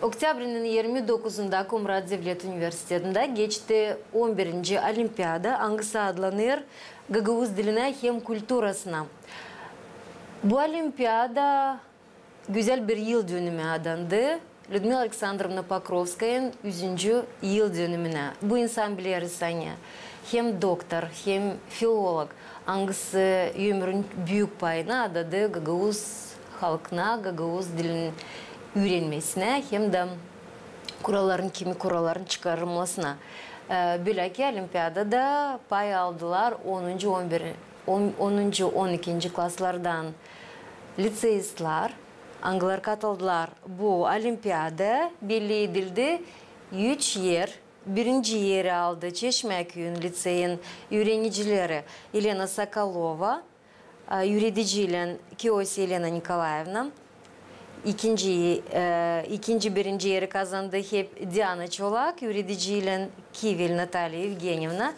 Oktyabr'ın 29'unda Komrat Devlet Üniversitesi'nde geçti 11. Olimpiyada. Hangisi adlanır? Gagavuz diline hem kültürasına. Bu olimpiyada güzel bir yıl dönümü adandı. Lyudmila Alexandrovna Pokrovskaya'nın 100. yıl dönümüne. Bu insan biliriz sani. Hem doktor, hem filolog. Hangisi ömrün büyük payını adadı Gagavuz halkına, Gagavuz dilinin öğrenmesine hem de kuralların çıkarılmasına. Bilaki olimpiyadada pay aldılar 10. 12. klaslardan liseyistler. Anglar katıldılar. Bu olimpiyada belli edildi. 3 yer. Birinci yeri aldı Çeşmeköy'ün liseyin öğrencileri Elena Sokolova, yürüticiyle Kiyos Elena Nikolaevna. Birinci yeri kazandı hep Diana Çolak, yürüticiyle Kivil Natalya Evgenyevna.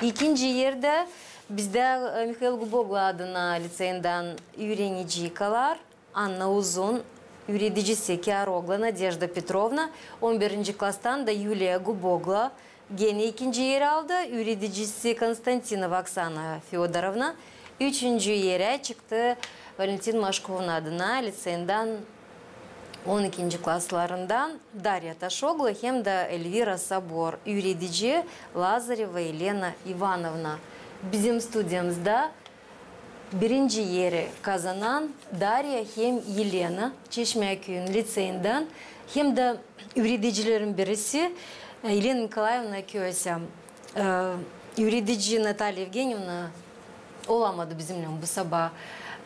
İkinci yerde bizde Mikhail Guboglu adına liseyinden öğrenci kalar. Anna Uzun, yürüticisi Kiarogla Nadezhda Petrovna, 11. klastan da Yulia Gubogla gene ikinci yeri aldı. Yürüticisi Konstantinova Oksana Fyodorovna, 3. yere çıktı Valentin Maşkov'un adına liseyinden 12. klaslarından Darya Taşoglu hem de Elvira Sabor, yürütici Lazareva Elena Ivanovna. Bizim stüdyomuzda birinci yeri kazanan Darya hem Elena Çeşmeköy'ün liseyinden hem de yürüticilerin birisi Elena Nikolaevna Kiyosya. Yürütici Natalya Evgenyevna olamadı bizimle bu sabah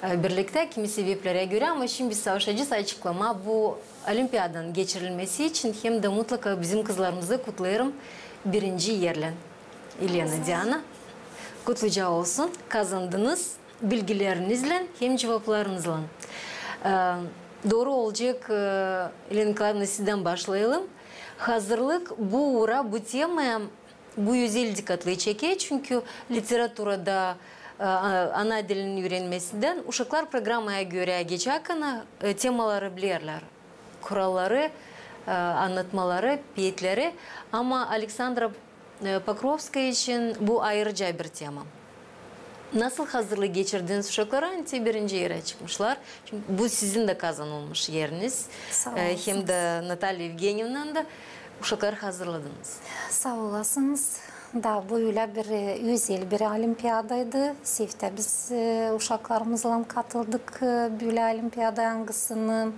birlikte kimi sebeplere göre ama şimdi savaşacağız açıklama bu olimpiyadanın geçirilmesi için hem de mutlaka bizim kızlarımızı kutlayalım birinci yerle. Elena Diana kutluca olsun, kazandınız bilgilerinizle hem cevaplarınızla. Doğru olacak Elena Nikolaevna sizden başlayalım. Hazırlık bu uğra bu temaya bu yüzey dikkatli çekiyor çünkü literatürada ana dilinin öğrenmesinden uşaklar programaya göre geçerken temaları bilirler. Kuralları, anlatmaları, piyetleri ama Alexandra Pokrovskaya için bu ayrıca bir tema. Nasıl hazırlık geçirdiniz uşaklara? Birinci yere çıkmışlar. Çünkü bu sizin de kazanılmış yeriniz. Hem de Natalya Evgenyevna'nın da uşakları hazırladınız. Sağ olasınız. Da böyle bir özel bir olimpiyadaydı. Sifte biz uşaklarımızla katıldık. Böyle olimpiyada hangisini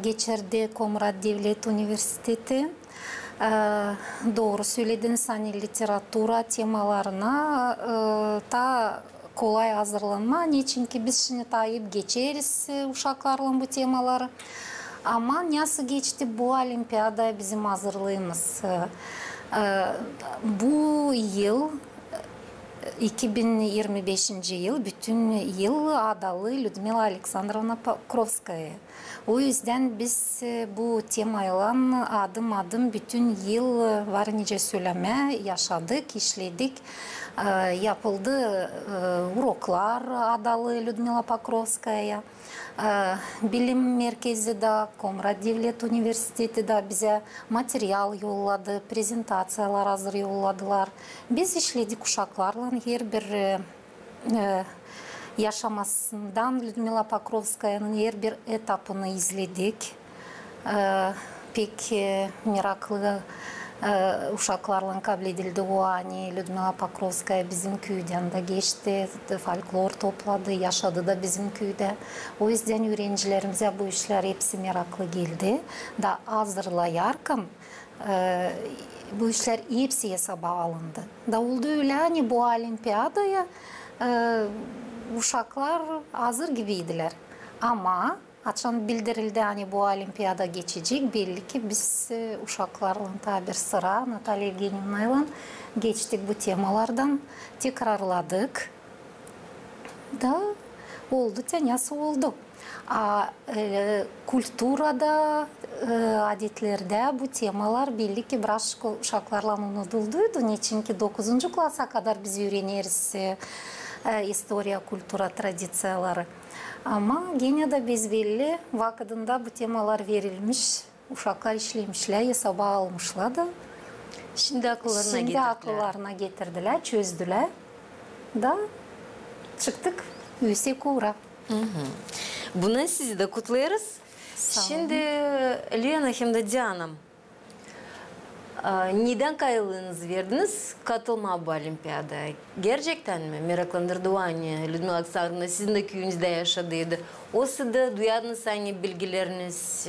geçirdi Komrat Devlet Üniversitesi. Doğru söylediniz, hani literatura temalarına da kolay hazırlanma. Çünkü biz şimdi tayip geçeriz uşaklarla bu temaları. Ama nasıl geçti bu olimpiyada bizim hazırlığımız? Bu yıl 2025. yıl bütün yıl adalı Lyudmila Alexandrovna Pokrovskaya. O yüzden biz bu temayla adım adım bütün yıl var nice söyleme yaşadık, işledik. Yapıldı uroklar adalı Lyudmila Pokrovskaya. Bilim merkezi de Komrat Devlet Üniversitesi de bize materyal yolladı, prezentasyyalar hazır yolladılar. Biz işledik uşaklarla her bir yaşamasından Lyudmila Pokrovskaya'nın her bir etapını izledik. Pek meraklı uşaklarla kabul edildi o ani. Lyudmila Pokrovskaya bizim köyden de geçti, folklor topladı, yaşadı da bizim köyde. O yüzden öğrencilerimize bu işler hepsi meraklı geldi. Da hazırlayarken bu işler hepsi hesaba alındı. Da oldu öyle hani bu olimpiyadaya uşaklar hazır gibiydiler. Ama açan bildirildi hani bu olimpiyada geçecek. Belli ki biz uşaklarla bir sıra Natalya Evgenyevna'yla geçtik bu temalardan. Tekrarladık. Da oldu, tenası oldu. Kültürada, adetlerde bu temalar belli ki biraz uşaklarla unutuldu. Çünkü 9. klasa kadar biz öğreniriz historia, kültüra, tradisiyaları. Ama gene de biz belli vakitinde bu temalar verilmiş. uşaklar işlemişler, hesaba almışlar da. Şimdi akıllarına Şimdi getirdiler. akıllarına getirdiler, çözdüler. Da çıktık yüksek uğra. Bunu sizi de kutlarız. Sağ olun. Şimdi Lena hem de Diana'm, neden kaylığınızı verdiniz katılma bu olimpiyadaya? Gerçekten mi? Meraklandırdı o anne. Людмила Alexandrovna sizin de köyünüzde yaşadıydı. O sırada duyadınız hani bilgileriniz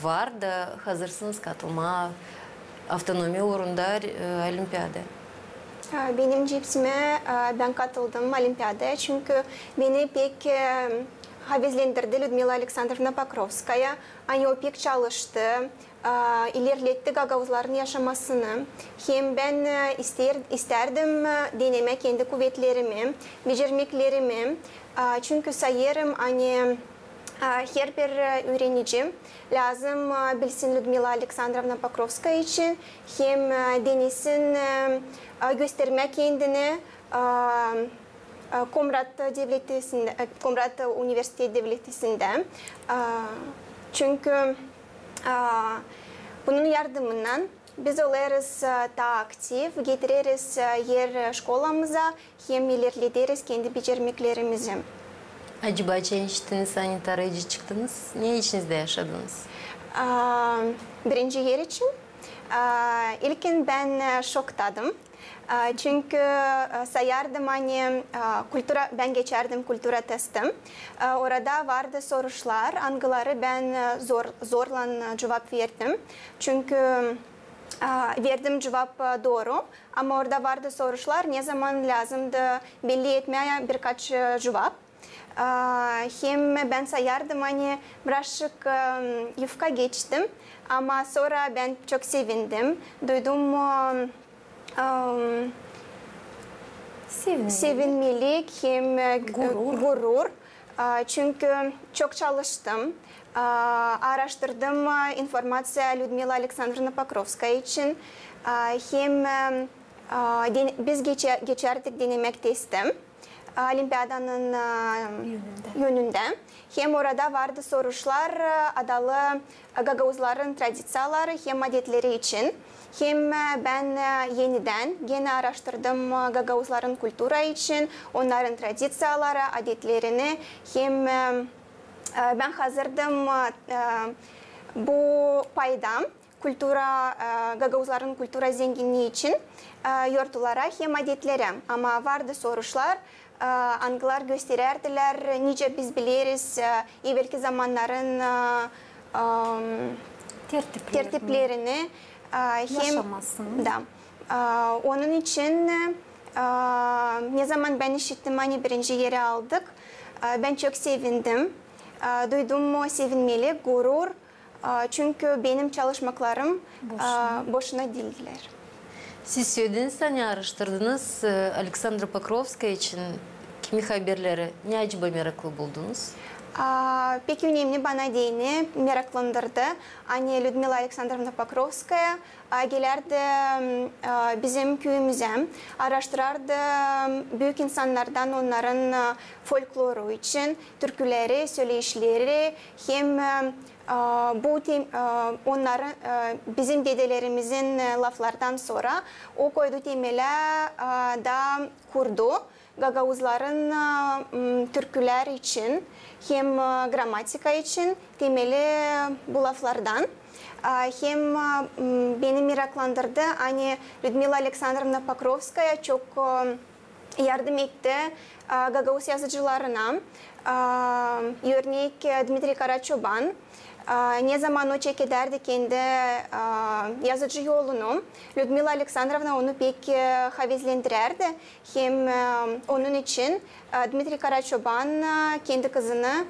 var da hazırsınız katılma avtonomi uğrunda olimpiyada. Benim cipsime ben katıldım olimpiyadaya çünkü beni pek heveslendirdi Людмила Alexandrovna Pokrovskaya. Hani o pek çalıştı, ilerletti Gagavuzların yaşamasını. Hem ben isterdim deneme kendi kuvvetlerimi, becermeklerimi. Çünkü sayarım hani her bir öğrenicim lazım bilsin Людмила Alexandrovna Pokrovskaya için hem denesin göstermek kendini Komrat Üniversitesi Devleti'nde. Çünkü bunun yardımından biz oluruz daha aktif, getiririz yer şkolamıza hem ilerletiriz kendi becermeklerimizi. Acaba çeşitiniz hani tarayıcı çıktınız? Ne içinizde yaşadınız? Birinci yer için ilkin ben şoktadım. Çünkü sayardım hani ben geçerdim kültüra testim. Orada vardı sorular, hangileri ben zorla cevap verdim. Çünkü verdim cevap doğru ama orada vardı sorular ne zaman lazımdı belli etmeye birkaç cevap. Hem ben sayardım hani birazcık yufka geçtim ama sonra ben çok sevindim. Duydum sevinmelik hem gurur. Çünkü çok çalıştım. Araştırdım informasyonu Людмила Alexandrovna Pokrovskaya için. Hem biz geçerdik denemek testim. Olimpiyadanın yönünde. Hem orada vardı sorular adalı Gagavuzların tradisiyaları hem adetleri için. Hem ben yeniden gene araştırdım Gagavuzların kültürü için, onların tradisiyaları, adetlerini. Hem ben hazırdım bu paydam Gagavuzların kültürü zenginliği için yurtlara hem adetleri. Ama vardı sorular. Anglar gösterirdiler, nice biz biliriz evvelki zamanların tertiplerini yaşamasını. Da. Onun için ne zaman ben işittim hani birinci yeri aldık, ben çok sevindim. Duydum sevinmeli, gurur. Çünkü benim çalışmaklarım boşuna değildiler. Siz söylediniz hani araştırdınız Alexandra Pokrovskaya için kimi haberleri ne acaba meraklı buldunuz? Pek önemli bana değini meraklandırdı. Hani Людмила Alexandrovna Pokrovskaya gelirdi bizim köyümüze, araştırırdı büyük insanlardan onların folkloru için, türküleri, söyleyişleri hem bu onların bizim dedelerimizin laflardan sonra o koydu temeli da kurdu. Gagavuzların türküler için hem gramatika için temeli bu laflardan. Hem beni meraklandırdı. Hani Людмила Alexandrovna Pokrovskaya çok yardım etti Gagavuz yazıcılarına. Örnek Dmitri Karaçoban. Ne zaman o çekerdi kendi yazıcı yolunu, Людмила Alexandrovna onu pek heveslendirirdi. Hem onun için Dmitri Karaçoban kendi kızını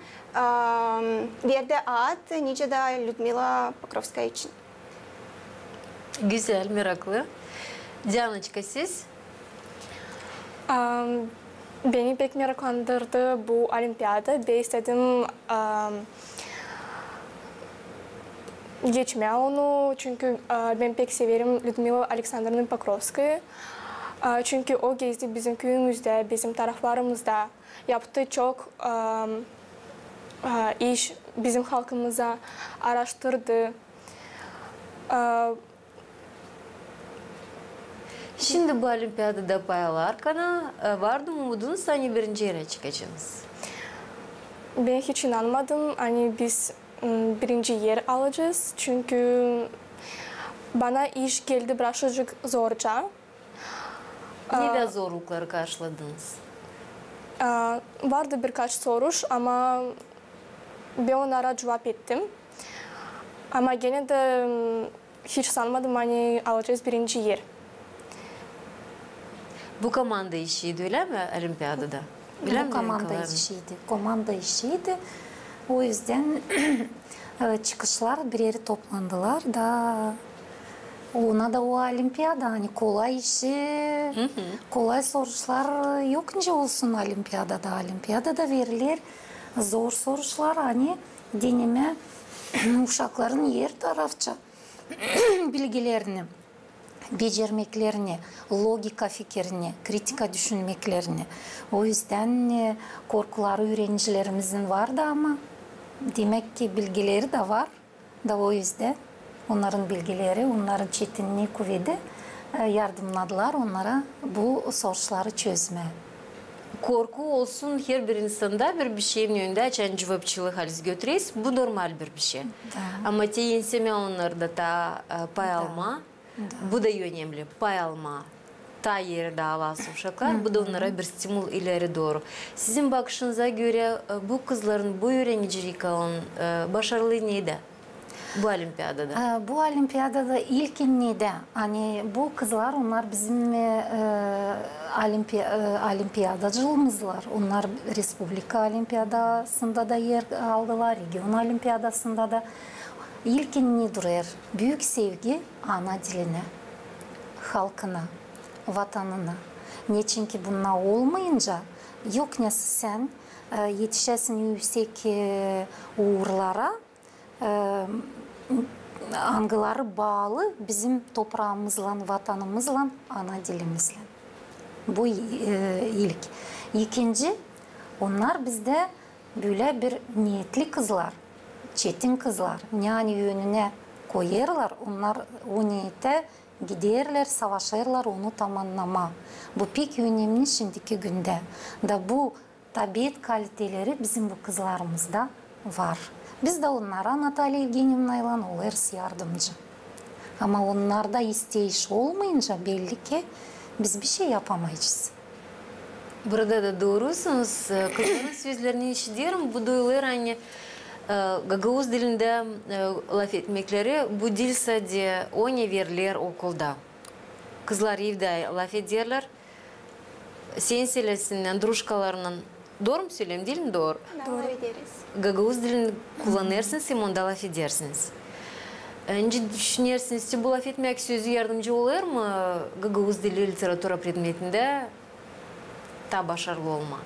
verdi ad, nice de Людмила Pokrovskaya için. Güzel, meraklı. Diana'cığım siz? Beni pek meraklandırdı bu olimpiyada. Ben istedim geçmeye onu çünkü ben pek severim Людмила Alexandrovna Pokrovskaya. Çünkü o gezdi bizim köyümüzde, bizim taraflarımızda yaptığı çok iş bizim halkımıza araştırdı. Şimdi bu olimpiyadada payalar kana vardı mı umudunuz hani birinci yere çıkacaksınız? Ben hiç inanmadım. Hani biz birinci yer alacağız. Çünkü bana iş geldi birazcık zorca. Ne zorlukları karşıladınız? Vardı birkaç soru ama ben onlara cevap ettim. Ama gene de hiç sanmadım hani alacağız birinci yer. Bu komanda işiydi öyle mi olimpiyadada? Öyle Bu mi komanda Nikolay? işiydi. Komanda işiydi. O yüzden çıkışlar bir yere toplandılar da ona da o olimpiyada hani kolay işi, kolay sorular yok nece olsun olimpiyadada. Olimpiyadada verilir zor sorular hani deneme uşakların yer tarafça bilgilerini, becermeklerini, logika fikrini, kritika düşünmeklerini. O yüzden korkuları öğrencilerimizin vardı ama demek ki bilgileri de var da o yüzden onların bilgileri, onların çetinliği kuvveti yardımladılar onlara bu soruları çözmeye. Korku olsun her bir insanda bir şeyin yönünde açan cevapçılık halis götüreyiz. Bu normal bir şey. Ama teyenseme onlarda da pay alma. Bu da önemli. Pay alma. Ta yerde alası uşaklar. Bu da onlara bir stimul ileri doğru. Sizin bakışınıza göre bu kızların bu öğrenicilik alan başarılı neydi? Bu olimpiyadada. Bu olimpiyadada ilkinde hani bu kızlar onlar bizim olimpiyadacılığımızlar. Onlar Respublika Olimpiyadasında da yer aldılar, region olimpiyadasında da. İlkinde durar büyük sevgi ana diline, halkına, vatanına. Niçin ki bunlar olmayınca yok ne sen yetişesin yüksek uğurlara, angıları bağlı bizim toprağımızla, vatanımızla, ana dilimizle. Bu ilk. İkinci, onlar bizde böyle bir niyetli kızlar, çetin kızlar. Yani yönüne koyarlar, onlar o niyete giderler, savaşırlar, onu tamamlama. Bu pek önemli şimdiki günde. Da bu tabiat kaliteleri bizim bu kızlarımızda var. Biz de onlara Natalya Evgeniyevna'yla oluruz yardımcı. Ama onlarda isteyiş olmayınca belli ki biz bir şey yapamayız. Burada da doğrusunuz. Kızların sözlerini işitiyorum. Bu duyular hani Gagavuz dilinde laf etmekleri bu dil sadece ona verilir okulda. Kızlar evde laf ederler. Sen söylesin, druşkalarının doğru mu söyleyeyim değil mi? Doğru. Doğru ederiz. Gagavuz dilini kullanırsınız, sen onda laf edersiniz. Önce düşünürsünüz ki bu laf etmek sözü yardımcı olur mu? Gagavuz dili literatura predmetinde ta başarılı olma.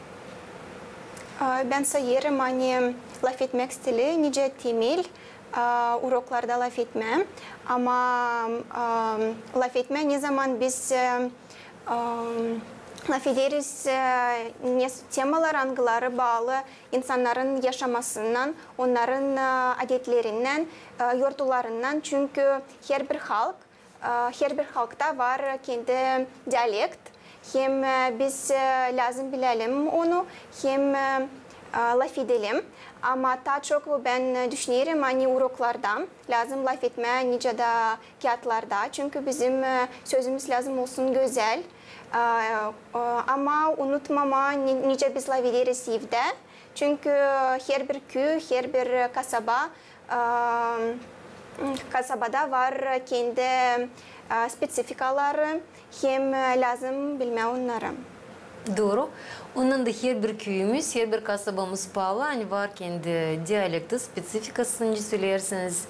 Ben sayarım hani laf etmek stili nice temel uroklarda laf etmem. Ama laf etme ne zaman biz laf ederiz temalar angıları bağlı insanların yaşamasından, onların adetlerinden, yordularından. Çünkü her bir halkta var kendi diyalekt. Hem biz lazım bilelim onu, hem laf edelim. Ama daha çok ben düşünüyorum hani uroklarda lazım laf etme nice de kağıtlarda. Çünkü bizim sözümüz lazım olsun güzel. Ama unutmama nice biz laf ederiz evde. Çünkü her bir köy, her bir kasabada var kendi spesifikaları. Hem lazım bilme onları. Doğru. Onun da her bir köyümüz, her bir kasabamız pahalı. Hani var kendi diyalekti, spesifikasını söylersiniz.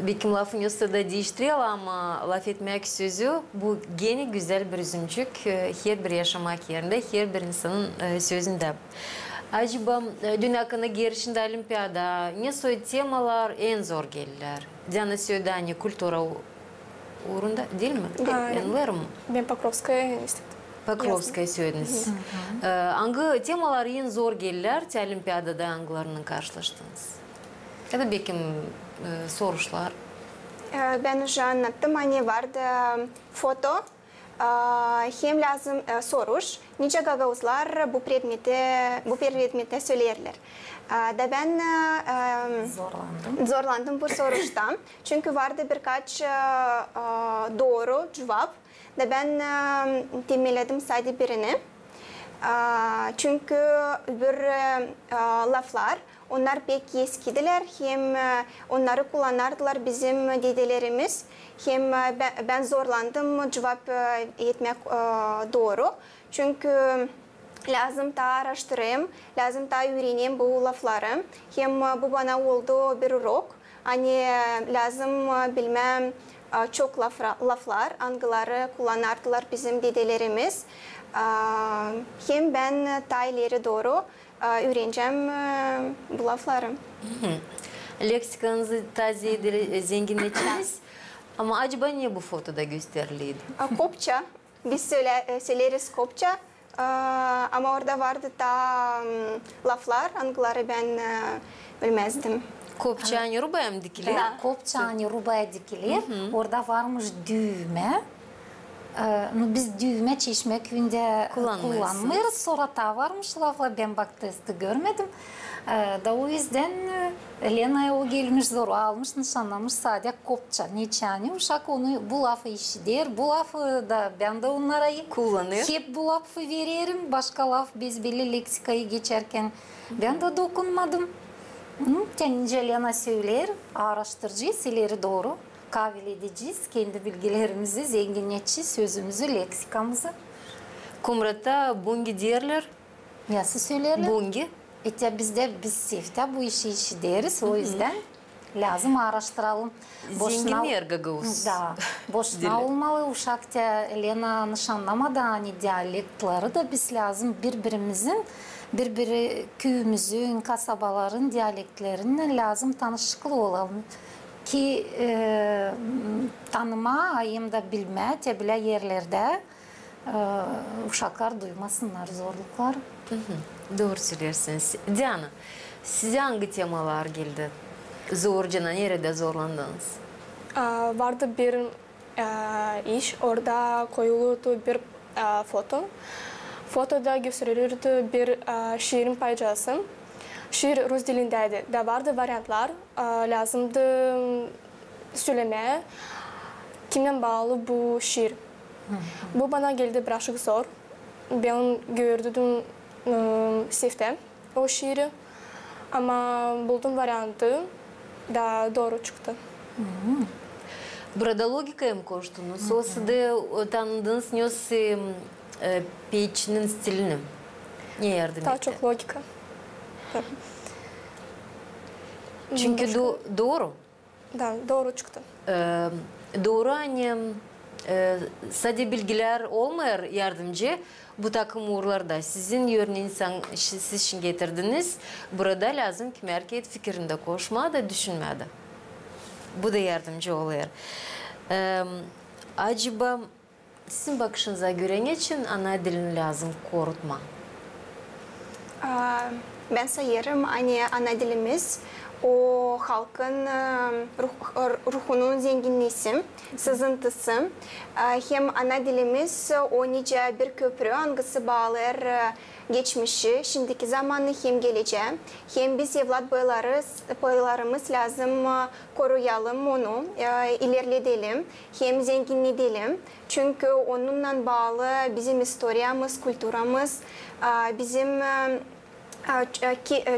Belki lafın yoksa da değiştiriyor ama laf etmek sözü bu gene güzel bir üzümcük. Her bir yaşamak yerinde, her bir insanın sözünde. Acaba dünya hakkında girişinde olimpiyada ne soy temalar en zor gelirler? Diana söyledi hani kultura uğrunda değil mi? Anlarım. Ben Покровская istedim. Покровская söylediniz. Hangi temalar en zor gelirler? Olimpiyadada hangilerini karşılaştınız? Ya da belki soruşlar. Ben уже anlattım. Hani vardı foto. Hem lazım soruş. Nice gagavuzlar bu predmete söylerler. Da ben zorlandım bu soruştan. Çünkü vardı birkaç doğru cevap. Da ben dinledim sadece birini. Çünkü öbür laflar onlar pek eskidiler. Hem onları kullanardılar bizim dedelerimiz. Hem ben zorlandım cevap etmek doğru. Çünkü lazım da araştırayım, lazım da öğreneyim bu lafları. Hem bu bana oldu bir urok. Hani lazım bilmem çok laflar, hangileri kullanardılar bizim dedelerimiz. Hem ben daha ileri doğru öğreneceğim bu lafları. Leksikanızı taze zenginleştiniz. Ama acaba niye bu fotoda gösteriliydi? Kopça. Biz söyleriz kopça. Ama orada vardı da laflar, hangileri ben bilmezdim. Kopçani rubaya mı dikilir? Kopçani rubaya dikilir. Orada varmış düğme. Biz düğme Çeşme köyünde kullanmıyoruz. Sonra da varmış lafla, ben bak testi görmedim. Da o yüzden Lena'ya o gelmiş zor almış, nişanlamış sadece kopça. Niçani uşak onu bu lafı işidir. Bu lafı da ben de onlara kullanıyor. Hep bu lafı veririm. Başka laf biz belli leksikayı geçerken ben de dokunmadım. Kendince Lena söyler, araştıracağız, ileri doğru. Kabul edeceğiz, kendi bilgilerimizi zenginleşeceğiz, sözümüzü, leksikamızı. Kumrat'ta bungi derler. Nasıl söylerler? Bungi. Biz sefte bu işi deriz, o yüzden lazım araştıralım. Zenginler gagavuz. Da, boşuna olmalı uşakta Lena nişanlamadı, hani diyalektleri da biz lazım birbirimizin, köyümüzün, kasabaların diyalektlerine lazım tanışıklı olalım. Ki tanıma, ayım da bilme, tebile yerlerde uşaklar duymasınlar zorluklar. Doğru söylersiniz. Diana, size hangi temalar geldi? Zorcana, nerede zorlandınız? Vardı bir iş, orada koyuldu bir foto. Fotoda gösterilirdi bir şiirin parçası. Şiir Rus dilindeydi. Da vardı varyantlar. Lazımdı söylemeye. Kimden bağlı bu şiir? Bu bana geldi birazcık zor. Ben gördüm sefte o şiiri. Ama buldum varyantı da doğru çıktı. Burada logikaya mı koştunuz? O sizde tanıdığınız neyse peyçinin stilini ne yardım etti? Daha çok logika. Çünkü doğru. Da, doğru çıktı. Doğru hani sadece bilgiler olmuyor yardımcı. Bu takım uğurlarda sizin örneğin siz için getirdiniz. Burada lazım ki merkez fikrinde koşma da düşünmedi. Bu da yardımcı oluyor. Acaba sizin bakışınıza göre için ana dilini lazım korutma? Ben sayarım hani ana dilimiz o halkın ruhunun zenginliği, sızıntısı. Hem ana dilimiz o nice bir köprü hangisi bağlar geçmişi, şimdiki zamanı hem geleceği. Hem biz evlat boylarımız lazım koruyalım onu, ilerleyelim, hem zenginleyelim. Çünkü onunla bağlı bizim historiyamız, kültürümüz, bizim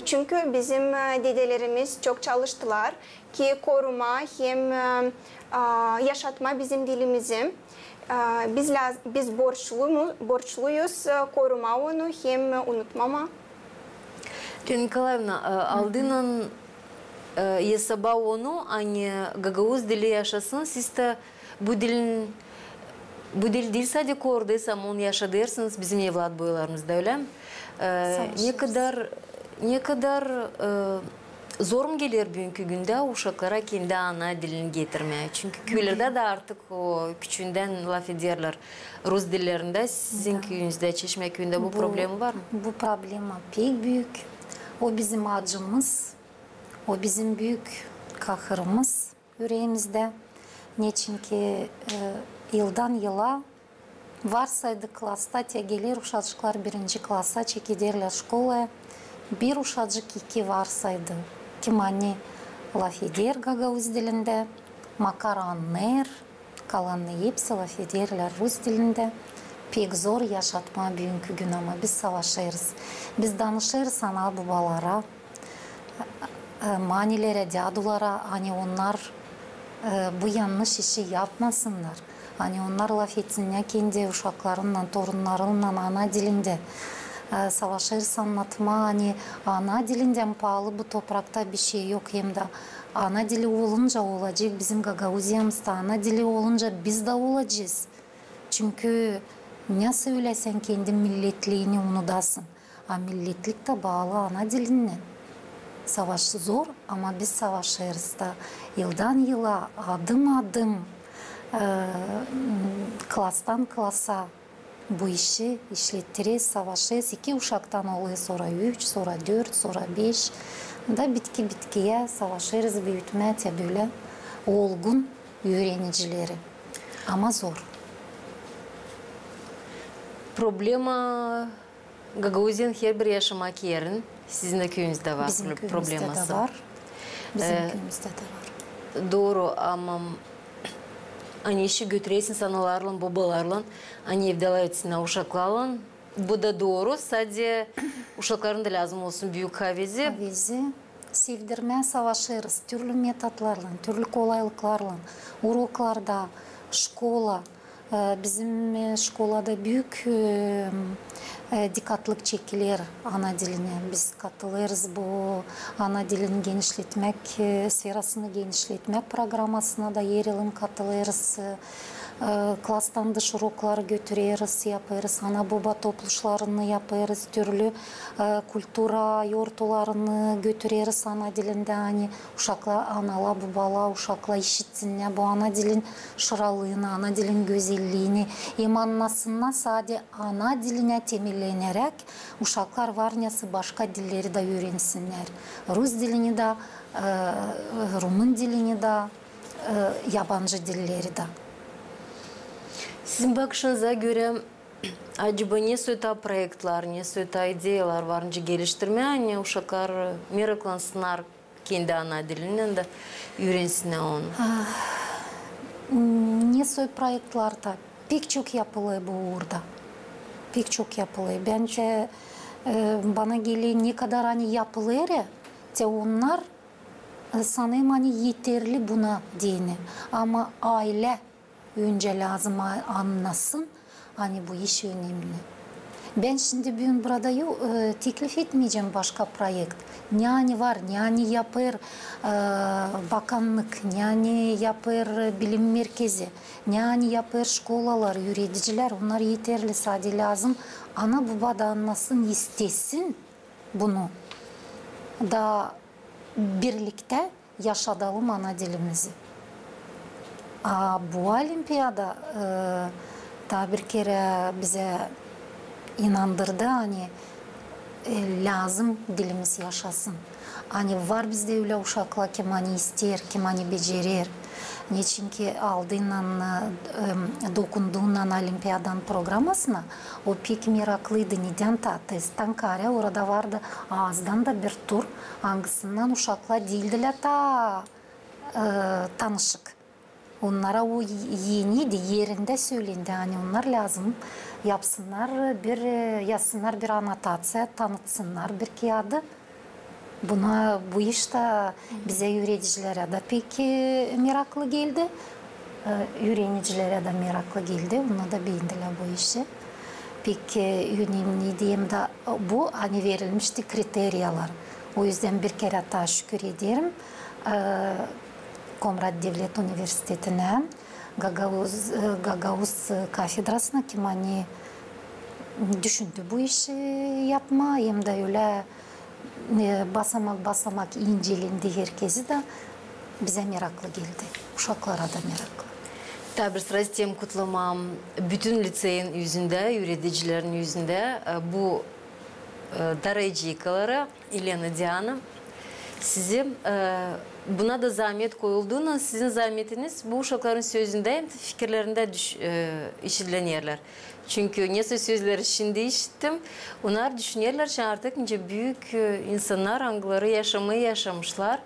çünkü bizim dedelerimiz çok çalıştılar ki koruma hem yaşatma bizim dilimizi. Biz borçluyuz koruma onu hem unutmama. Nikolayevna, aldığının yasaba onu hani Gagavuz dili yaşasın, siz de bu dil değil sadece koruduysa onu yaşadırsınız bizim evlat boylarımızda öyle mi? Ne kadar zor mu gelir bugünkü günde uşaklara kendi ana dilini getirmeye? Çünkü köylerde de artık o küçüğünden laf ederler. Rus dillerinde sizin köyünüzde, Çeşme köyünde bu problem var mı? Bu problem pek büyük. O bizim acımız, o bizim büyük kahırımız yüreğimizde. Нечинки yıldan yıla varsaydı klasta tegelir uşaklar birinci klasa çekiderler şkolaya. Bir uşacık iki varsaydı. Kimani lafeder Gagavuz dilinde, makar anner, kalanını hepsi lafederler Rus dilinde. Pek zor yaşatma bugünkü gün ama biz savaşırız. Biz danışırız ana babalara, manilere, dadulara, hani onlar bu yanlış işi yapmasınlar. Hani onlar laf etsinler kendi uşaklarından, torunlarından ana dilinde. Savaşırız anlatma, hani ana dilinden pahalı bu toprakta bir şey yok. Hem de ana dili olunca olacak, bizim Gagauziyamızda ana dili olunca biz de olacağız. Çünkü ne söylesen kendi milletliğini unutasın. Milletlik de bağlı ana dilinden. Savaş zor ama biz savaşırız da yıldan yıla adım adım klastan klasa bu işi işlettiririz, savaşırız. 2 uşaktan oluyor, sonra 3, sonra 4, sonra 5 da bitkiye savaşırız, büyütme böyle olgun öğrenicileri. Ama zor. Problema Gagauziya'nın her bir yaşamak yerin sizin de köyünüzde var. Bizim köyümüzde de var. Bizim köyümüzde de var. Doğru ama hani işi götüresin sanalarla, babalarla, hani evde etsin uşaklarla. Bu da doğru. Sadece uşakların da lazım olsun büyük havezi. Havezi sevdirmeye savaşırız. Türlü metotlarla, türlü kolaylıklarla, uroklarda, şkola. Bizim şkolada büyük dikkatlik çekilir ana diline. Biz katılırız bu ana dilini genişletmek, sferasını genişletmek programmasına da yer alın katılırız. Klastan dış urokları götürürüz, yaparız. Ana baba topluşlarını yaparız. Türlü kultura yortularını götürürüz ana dilinde. Hani uşaklar, anala, babala, uşaklar işitsinler bu ana dilin şıralığını, ana dilin güzelliğini imanlasınlar. Sadece ana diline temellenerek uşaklar varnyası başka dilleri de öğrensinler. Rus dilini de, Rumun dilini de, yabancı dilleri de. Sizin bakışınıza göre acaba ne söyledi proyektler, ne söyledi ideyalar var önce geliştirme, hani uşaklar meraklansınlar kendi ana dilinden de öğrensinler onu. Ne söyledi proyektlarda pek çok yapılıyor bu uğurda. Pek çok yapılıyor. Bence bana geliyor ne kadar hani yapılıyor ya, onlar sanırım hani yeterli buna dini. Ama aile önce lazım anlasın, hani bu iş önemli. Ben şimdi bugün burada teklif etmeyeceğim başka projekt. Yani var, yani yapar bakanlık, yani yapar bilim merkezi, yani yapar şkolalar, öğreticiler, onlar yeterli, sadece lazım. Ana baba da anlasın, istesin bunu. Da birlikte yaşadalım ana dilimizi. Bu olimpiyada daha bir kere bize inandırdı, hani lazım dilimiz yaşasın. Hani var bizde öyle uşaklar kim hani ister, kim hani becerir. Niçin ki aldığından, dokunduğundan olimpiyadan programmasına o pek meraklıydı. Neden ta testten kare orada vardı ağızdan da bir tur. Hangisinden uşaklar değildiler ta tanışık. Onlara o yeniydi, yerinde söylendi. Hani onlar lazım yapsınlar, yazsınlar bir anotasyon, tanıtsınlar bir kağıdı. Bu işte bize öğreticilere de pek meraklı geldi. Öğrenicilere de meraklı geldi. Onlar da beğendiler bu işi. Pek önemli diyeyim de bu hani verilmişti kriteriyalar. O yüzden bir kere daha şükür ederim. Komrat Devlet Üniversitesi'ne, Gagauz kafedrasına kim hani düşündü bu işi yapma, hem de öyle basamak incelendi herkesi de bize meraklı geldi. Uşaklara da meraklı. Tabii sırası tem kutlamam bütün liseyin yüzünde, öğreticilerin yüzünde bu darayıcıkalara Elena Diana Size buna da zahmet koyulduğunda sizin zahmetiniz bu uşakların sözünde fikirlerinde işitilenirler. Çünkü neyse sözleri şimdi işittim. Onlar düşünürler ki artık nice büyük insanlar angıları yaşamayı yaşamışlar.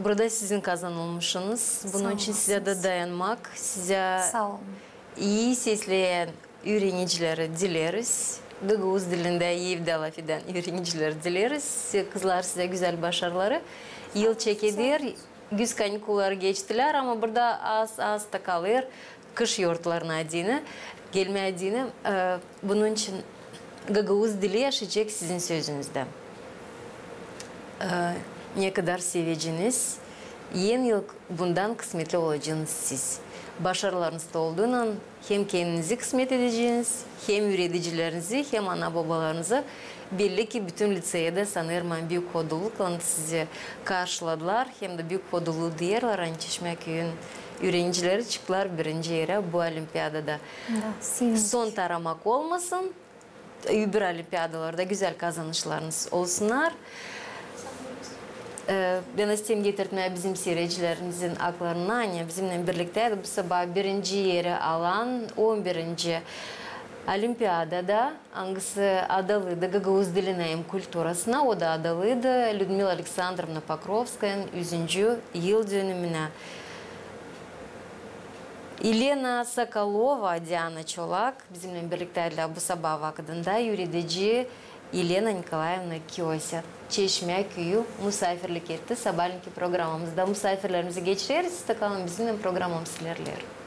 Burada sizin kazanılmışsınız. Bunun için size de dayanmak, size iyi sesleyen öğrencileri dileriz. Gagavuz dilinde iyi laf eden öğrencileri dileriz. Kızlar size güzel başarıları. Yıl çekedir. Güz kanikulları geçtiler ama burada az da kalır. Kış yurtlarına adını, gelme adını. Bunun için Gagavuz dili yaşayacak sizin sözünüzde. Ne kadar seveceğiniz, yeni yıl bundan kısmetli olacağınız siz. Başarılarınızda olduğundan hem kendinizi kısmet edeceğiniz, hem üreticilerinizi, hem ana babalarınızı belli ki bütün liseyde sanırım büyük hodulukla sizi karşıladılar. Hem de büyük hoduluğu diyorlar. Çeşmeköy'ün öğrencileri çıktılar birinci yere bu olimpiyadada. Son taramak olmasın. Öbür olimpiyadalarda güzel kazanışlarınız olsunlar. Ben istedim getirtmeye bizim seyircilerimizin aklarına, bizimle birlikte bu sabah birinci yeri alan 11. olimpiyadada hangisi adalıydı Gagavuz diline hem kulturasına, o da adalıydı Lyudmila Alexandrovna Pokrovskaya'nın 100. yıl dönümüne. Elena Sokolova, Diana Çolak bizimle birlikte bu sabah vakitinde yürüdücü Elena Nikolaevna Kiosia. Çeşmeköy'ü misafirlik etti. Sabahleyin programımızda misafirlerimizi geçiririz. Kalın bizimle programımız ilerler.